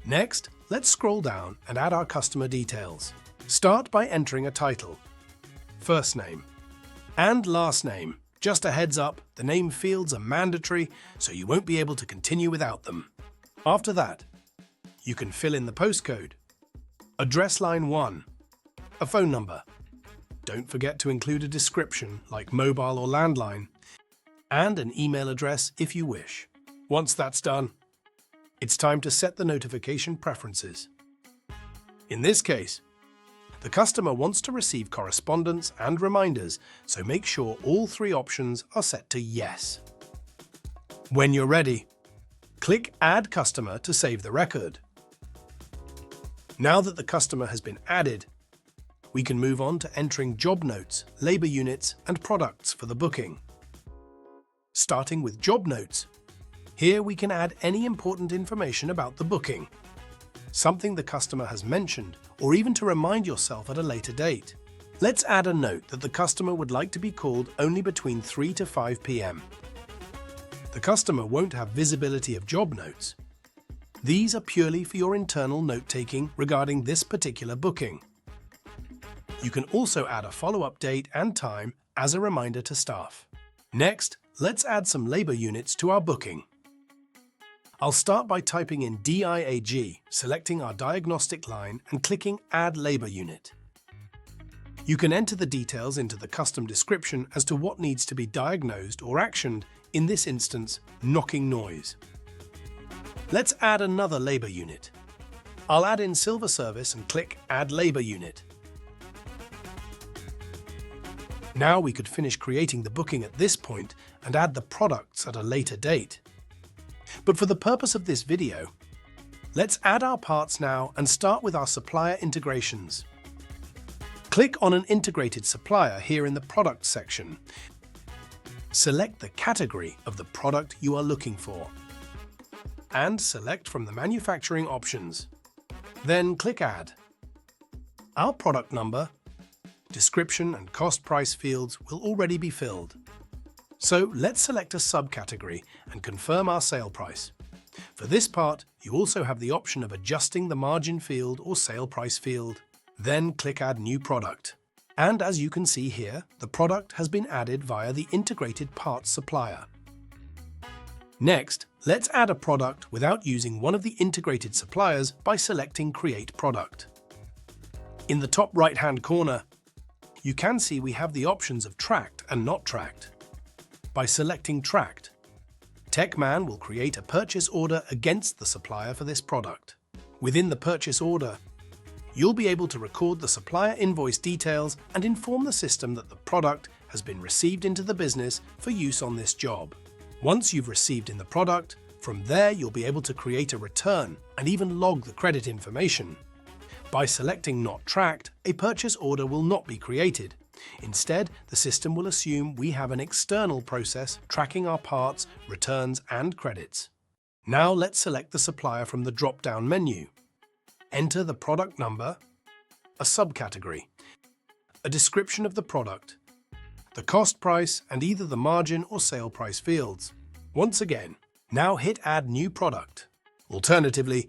[SPEAKER 2] Next, let's scroll down and add our customer details. Start by entering a title, first name, and last name. Just a heads up, the name fields are mandatory, so you won't be able to continue without them. After that, you can fill in the postcode, address line 1, a phone number. Don't forget to include a description like mobile or landline, and an email address if you wish. Once that's done, it's time to set the notification preferences. In this case, the customer wants to receive correspondence and reminders, so make sure all 3 options are set to Yes. When you're ready, click Add Customer to save the record. Now that the customer has been added, we can move on to entering job notes, labour units, and products for the booking. Starting with job notes, here we can add any important information about the booking, something the customer has mentioned, or even to remind yourself at a later date. Let's add a note that the customer would like to be called only between 3 to 5 p.m. The customer won't have visibility of job notes. These are purely for your internal note-taking regarding this particular booking. You can also add a follow-up date and time as a reminder to staff. Next, let's add some labour units to our booking. I'll start by typing in DIAG, selecting our diagnostic line and clicking Add Labour Unit. You can enter the details into the custom description as to what needs to be diagnosed or actioned, in this instance, knocking noise. Let's add another labour unit. I'll add in Silver Service and click Add Labour Unit. Now we could finish creating the booking at this point and add the products at a later date. But for the purpose of this video, let's add our parts now and start with our supplier integrations. Click on an integrated supplier here in the product section. Select the category of the product you are looking for and select from the manufacturing options. Then click Add. Our product number, description and cost price fields will already be filled. So let's select a subcategory and confirm our sale price. For this part, you also have the option of adjusting the margin field or sale price field. Then click Add New Product. And as you can see here, the product has been added via the integrated parts supplier. Next, let's add a product without using one of the integrated suppliers by selecting Create Product. In the top right-hand corner, you can see we have the options of tracked and not tracked. By selecting tracked, TechMan will create a purchase order against the supplier for this product. Within the purchase order, you'll be able to record the supplier invoice details and inform the system that the product has been received into the business for use on this job. Once you've received in the product, from there you'll be able to create a return and even log the credit information. By selecting Not Tracked, a purchase order will not be created. Instead, the system will assume we have an external process tracking our parts, returns and credits. Now let's select the supplier from the drop-down menu. Enter the product number, a subcategory, a description of the product, the cost price and either the margin or sale price fields. Once again, now hit Add New Product. Alternatively,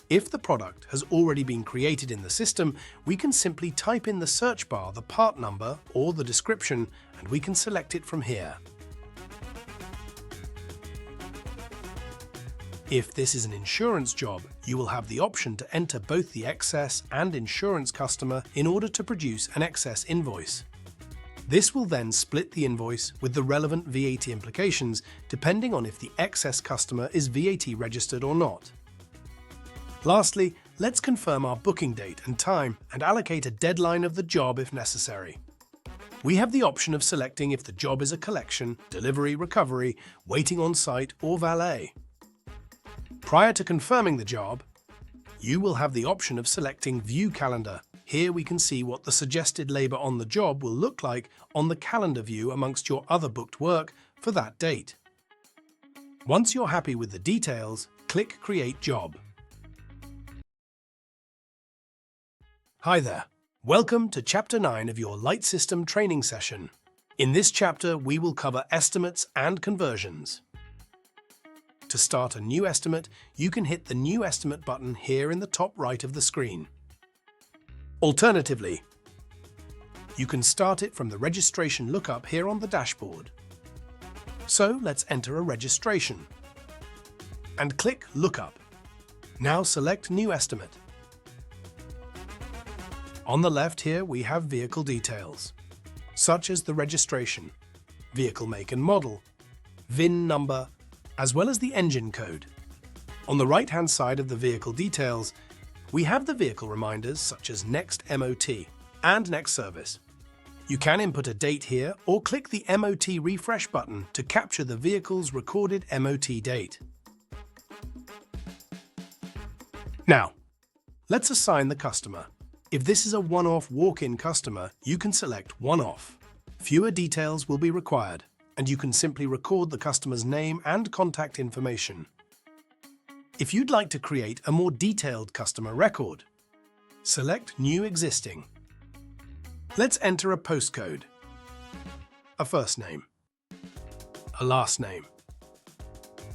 [SPEAKER 2] if the product has already been created in the system, we can simply type in the search bar the part number or the description and we can select it from here. If this is an insurance job, you will have the option to enter both the excess and insurance customer in order to produce an excess invoice. This will then split the invoice with the relevant VAT implications depending on if the excess customer is VAT registered or not. Lastly, let's confirm our booking date and time and allocate a deadline of the job if necessary. We have the option of selecting if the job is a collection, delivery, recovery, waiting on site or valet. Prior to confirming the job, you will have the option of selecting View Calendar. Here we can see what the suggested labour on the job will look like on the calendar view amongst your other booked work for that date. Once you're happy with the details, click Create Job. Hi there. Welcome to Chapter 9 of your Lite System training session. In this chapter, we will cover estimates and conversions. To start a new estimate, you can hit the New Estimate button here in the top right of the screen. Alternatively, you can start it from the registration lookup here on the dashboard. So let's enter a registration and click Lookup. Now select New Estimate. On the left here we have vehicle details, such as the registration, vehicle make and model, VIN number, as well as the engine code. On the right-hand side of the vehicle details, we have the vehicle reminders such as next MOT and next service. You can input a date here or click the MOT refresh button to capture the vehicle's recorded MOT date. Now, let's assign the customer. If this is a one-off walk-in customer, you can select one-off. Fewer details will be required, and you can simply record the customer's name and contact information. If you'd like to create a more detailed customer record, select New Existing. Let's enter a postcode, a first name, a last name,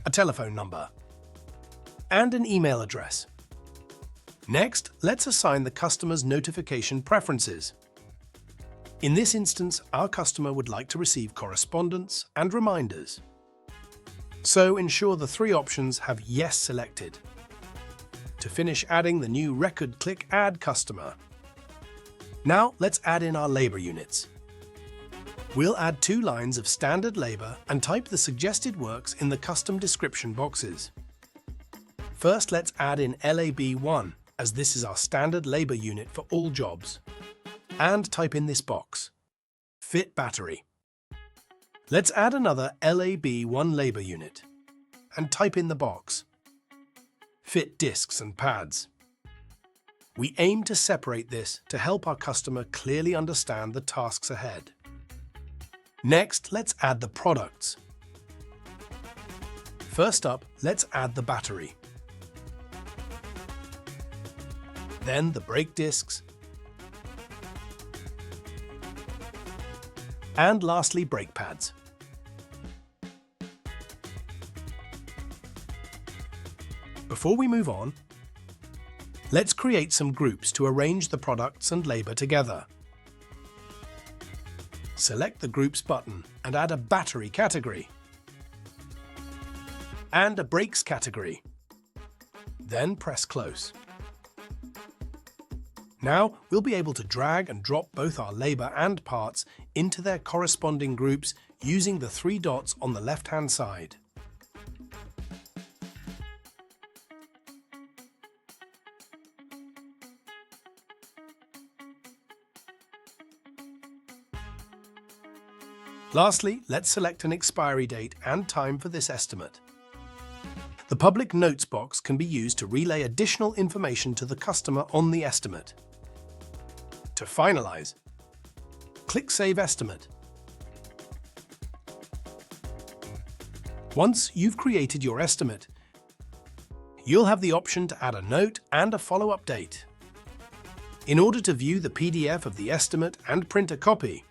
[SPEAKER 2] a telephone number, and an email address. Next, let's assign the customer's notification preferences. In this instance, our customer would like to receive correspondence and reminders. So ensure the three options have Yes selected. To finish adding the new record, click Add Customer. Now let's add in our labour units. We'll add 2 lines of standard labour and type the suggested works in the custom description boxes. First, let's add in LAB1, as this is our standard labour unit for all jobs. And type in this box, Fit Battery. Let's add another LAB1 labour unit and type in the box, Fit Discs and Pads. We aim to separate this to help our customer clearly understand the tasks ahead. Next, let's add the products. First up, let's add the battery. Then the brake discs, and lastly brake pads. Before we move on, let's create some groups to arrange the products and labour together. Select the Groups button and add a battery category and a brakes category. Then press Close. Now we'll be able to drag and drop both our labour and parts into their corresponding groups using the 3 dots on the left-hand side. Lastly, let's select an expiry date and time for this estimate. The public notes box can be used to relay additional information to the customer on the estimate. To finalize, click Save Estimate. Once you've created your estimate, you'll have the option to add a note and a follow-up date. In order to view the PDF of the estimate and print a copy,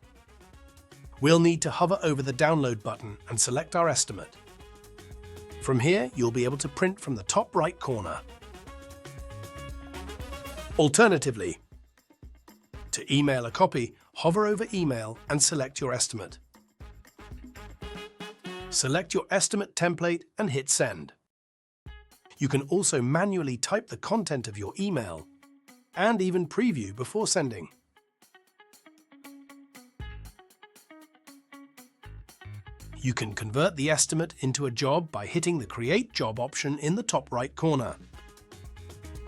[SPEAKER 2] we'll need to hover over the download button and select our estimate. From here, you'll be able to print from the top right corner. Alternatively, to email a copy, hover over Email and select your estimate. Select your estimate template and hit Send. You can also manually type the content of your email and even preview before sending. You can convert the estimate into a job by hitting the Create Job option in the top right corner.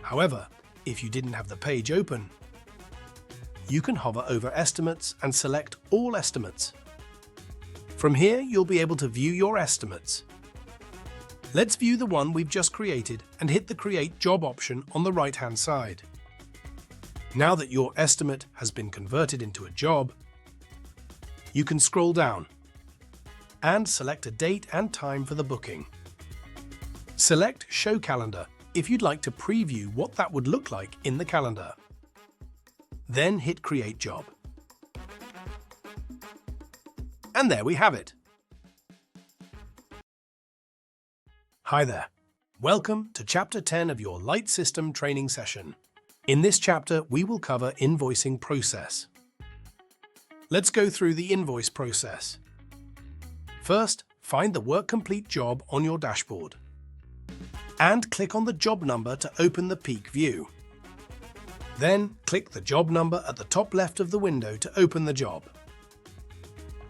[SPEAKER 2] However, if you didn't have the page open, you can hover over Estimates and select All Estimates. From here, you'll be able to view your estimates. Let's view the one we've just created and hit the Create Job option on the right-hand side. Now that your estimate has been converted into a job, you can scroll down and select a date and time for the booking. Select Show Calendar if you'd like to preview what that would look like in the calendar. Then hit Create Job. And there we have it. Hi there. Welcome to Chapter 10 of your Lite System training session. In this chapter, we will cover invoicing process. Let's go through the invoice process. First, find the Work Complete job on your dashboard and click on the job number to open the peek view. Then, click the job number at the top left of the window to open the job.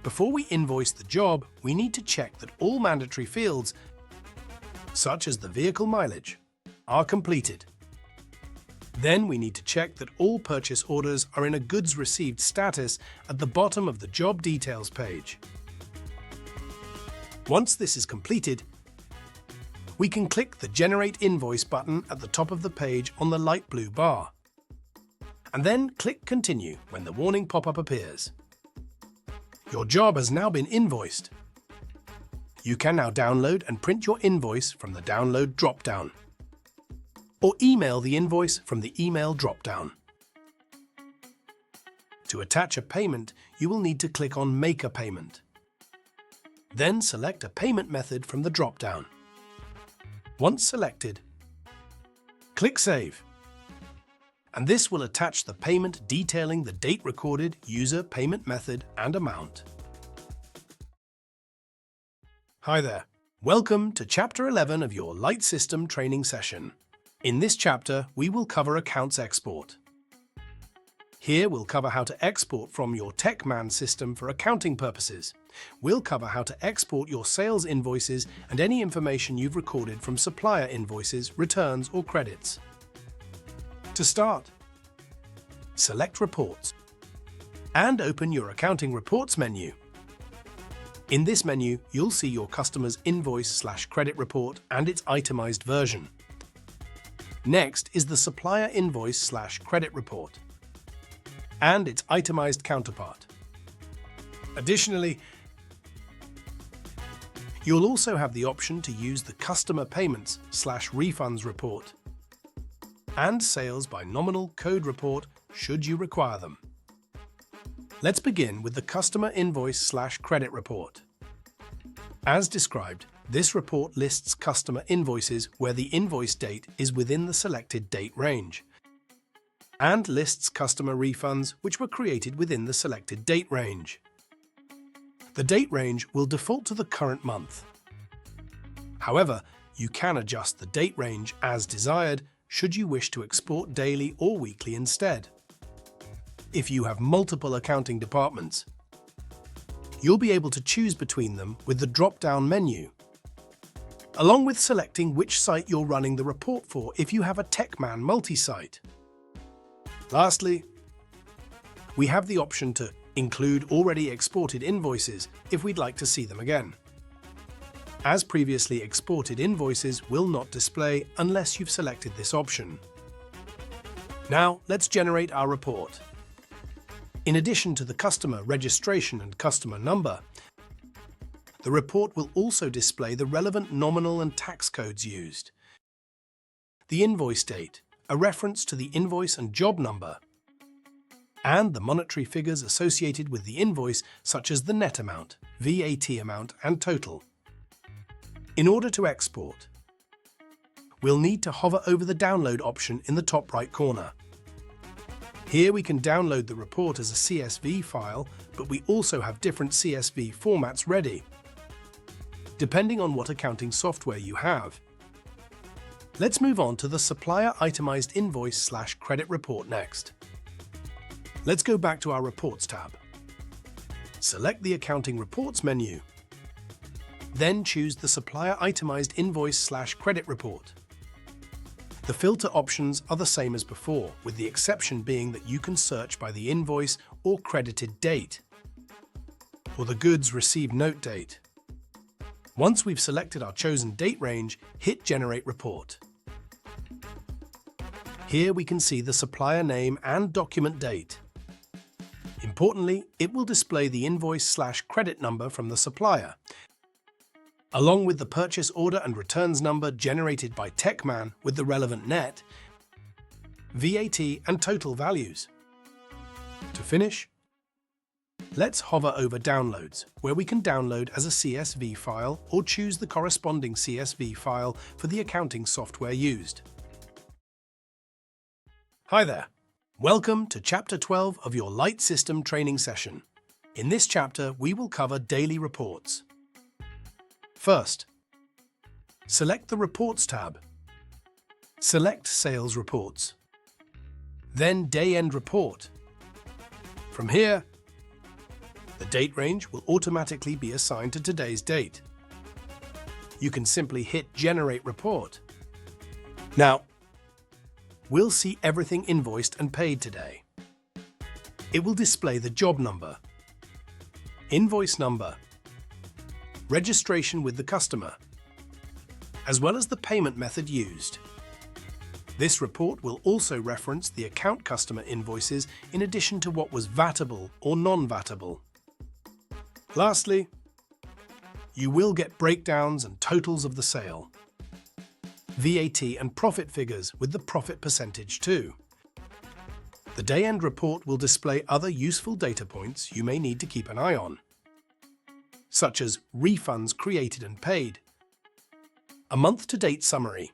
[SPEAKER 2] Before we invoice the job, we need to check that all mandatory fields, such as the vehicle mileage, are completed. Then we need to check that all purchase orders are in a goods received status at the bottom of the job details page. Once this is completed, we can click the Generate Invoice button at the top of the page on the light blue bar, and then click Continue when the warning pop-up appears. Your job has now been invoiced. You can now download and print your invoice from the Download drop-down, or email the invoice from the Email drop-down. To attach a payment, you will need to click on Make a Payment. Then select a payment method from the drop-down. Once selected, click Save. And this will attach the payment detailing the date recorded, user, payment method, and amount. Hi there. Welcome to Chapter 11 of your Lite System training session. In this chapter, we will cover accounts export. Here we'll cover how to export from your TechMan system for accounting purposes. We'll cover how to export your sales invoices and any information you've recorded from supplier invoices, returns, or credits. To start, select Reports and open your Accounting Reports menu. In this menu, you'll see your customer's invoice/credit report and its itemized version. Next is the supplier invoice/credit report and its itemized counterpart. Additionally, you'll also have the option to use the customer payments/refunds report and sales by nominal code report should you require them. Let's begin with the customer invoice/credit report. As described, this report lists customer invoices where the invoice date is within the selected date range, and lists customer refunds which were created within the selected date range. The date range will default to the current month. However, you can adjust the date range as desired should you wish to export daily or weekly instead. if you have multiple accounting departments. You'll be able to choose between them with the drop-down menu, along with selecting which site you're running the report for if you have a TechMan multi-site. Lastly, we have the option to include already exported invoices if we'd like to see them again. As previously exported invoices will not display unless you've selected this option. Now, let's generate our report. In addition to the customer registration and customer number, the report will also display the relevant nominal and tax codes used, the invoice date, a reference to the invoice and job number, and the monetary figures associated with the invoice, such as the net amount, VAT amount, and total. In order to export, we'll need to hover over the download option in the top right corner. Here we can download the report as a CSV file, but we also have different CSV formats ready, depending on what accounting software you have. Let's move on to the Supplier Itemized Invoice/Credit Report next. Let's go back to our Reports tab. Select the Accounting Reports menu. Then choose the Supplier Itemized Invoice/Credit Report. The filter options are the same as before, with the exception being that you can search by the invoice or credited date, or the goods received note date. Once we've selected our chosen date range, hit Generate Report. Here we can see the supplier name and document date. Importantly, it will display the invoice/credit number from the supplier, along with the purchase order and returns number generated by TechMan with the relevant net, VAT, and total values. To finish, let's hover over Downloads, where we can download as a CSV file or choose the corresponding CSV file for the accounting software used. Hi there. Welcome to Chapter 12 of your Lite System training session. In this chapter, we will cover daily reports. First, select the Reports tab. Select Sales Reports. Then Day-End Report. From here, the date range will automatically be assigned to today's date. You can simply hit Generate Report. Now, we'll see everything invoiced and paid today. It will display the job number, invoice number, registration with the customer, as well as the payment method used. This report will also reference the account customer invoices in addition to what was VATable or non-VATable. Lastly, you will get breakdowns and totals of the sale, VAT and profit figures with the profit percentage too. The day-end report will display other useful data points you may need to keep an eye on, such as refunds created and paid, a month-to-date summary,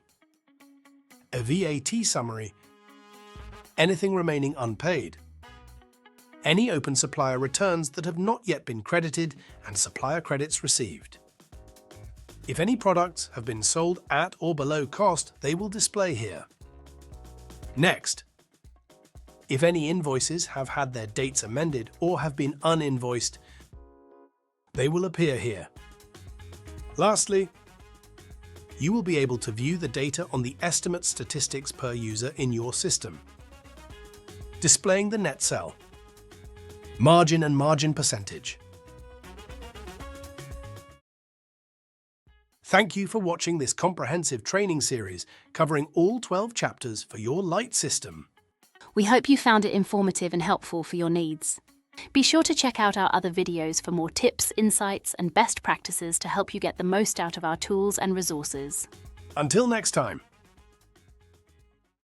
[SPEAKER 2] a VAT summary, anything remaining unpaid, any open supplier returns that have not yet been credited, and supplier credits received. If any products have been sold at or below cost, they will display here. Next, if any invoices have had their dates amended or have been uninvoiced, they will appear here. Lastly, you will be able to view the data on the estimate statistics per user in your system, displaying the net sell, margin and margin percentage. Thank you for watching this comprehensive training series covering all 12 chapters for your Lite system.
[SPEAKER 1] We hope you found it informative and helpful for your needs. Be sure to check out our other videos for more tips, insights, and best practices to help you get the most out of our tools and resources.
[SPEAKER 2] Until next time.